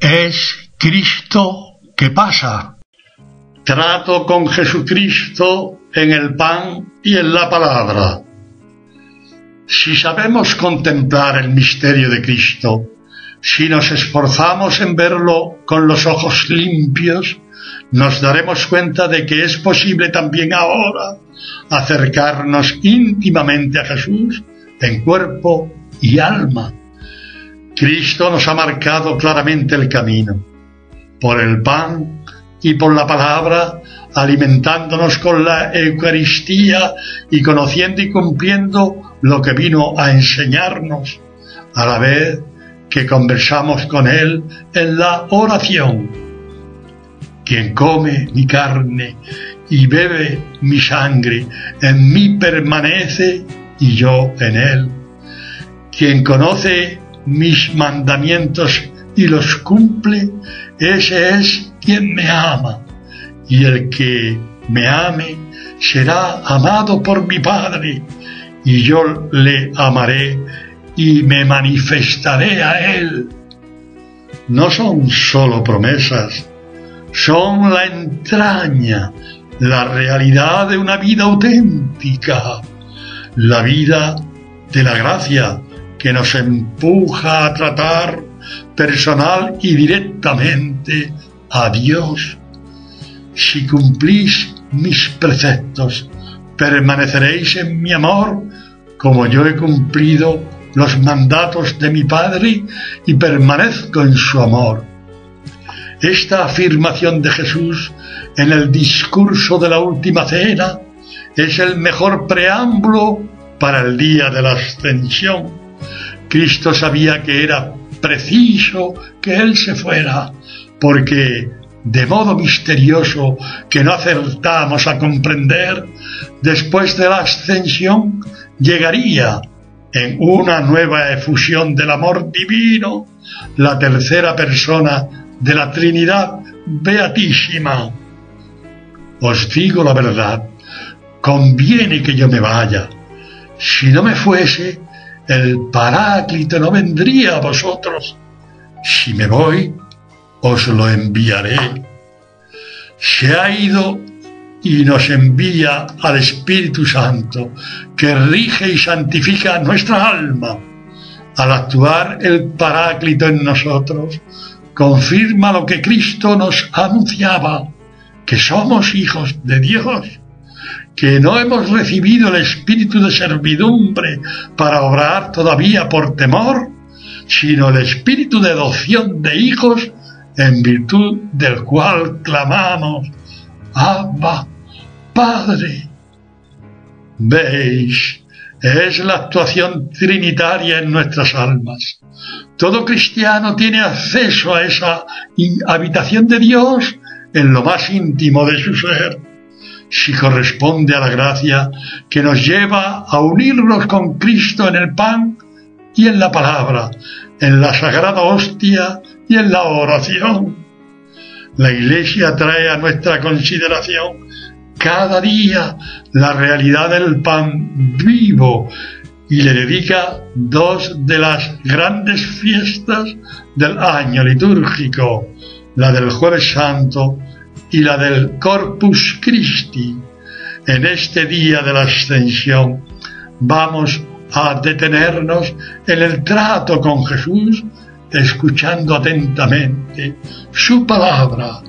Es Cristo que pasa. Trato con Jesucristo en el pan y en la palabra. Si sabemos contemplar el misterio de Cristo, si nos esforzamos en verlo con los ojos limpios, nos daremos cuenta de que es posible también ahora acercarnos íntimamente a Jesús en cuerpo y alma. Cristo nos ha marcado claramente el camino, por el pan y por la palabra, alimentándonos con la Eucaristía y conociendo y cumpliendo lo que vino a enseñarnos, a la vez que conversamos con Él en la oración. Quien come mi carne y bebe mi sangre, en mí permanece y yo en él. Quien conoce mis mandamientos y los cumple, ese es quien me ama, y el que me ame será amado por mi Padre, y yo le amaré y me manifestaré a él. No son solo promesas, son la entraña, la realidad de una vida auténtica, la vida de la gracia que nos empuja a tratar personal y directamente a Dios. Si cumplís mis preceptos, permaneceréis en mi amor, como yo he cumplido los mandatos de mi Padre y permanezco en su amor. Esta afirmación de Jesús en el discurso de la última cena es el mejor preámbulo para el día de la ascensión. Cristo sabía que era preciso que Él se fuera, porque de modo misterioso que no acertamos a comprender, después de la ascensión llegaría en una nueva efusión del amor divino la tercera persona de la Trinidad Beatísima. Os digo la verdad, conviene que yo me vaya. Si no me fuese, el Paráclito no vendría a vosotros. Si me voy, os lo enviaré. Se ha ido y nos envía al Espíritu Santo, que rige y santifica nuestra alma. Al actuar el Paráclito en nosotros, confirma lo que Cristo nos anunciaba, que somos hijos de Dios, que no hemos recibido el espíritu de servidumbre para obrar todavía por temor, sino el espíritu de adopción de hijos, en virtud del cual clamamos: Abba, Padre. ¿Veis? Es la actuación trinitaria en nuestras almas. Todo cristiano tiene acceso a esa habitación de Dios en lo más íntimo de su ser, si corresponde a la gracia que nos lleva a unirnos con Cristo en el pan y en la palabra, en la sagrada hostia y en la oración. La Iglesia trae a nuestra consideración cada día la realidad del pan vivo y le dedica dos de las grandes fiestas del año litúrgico, la del Jueves Santo y la del Corpus Christi. En este día de la Ascensión vamos a detenernos en el trato con Jesús, escuchando atentamente su palabra,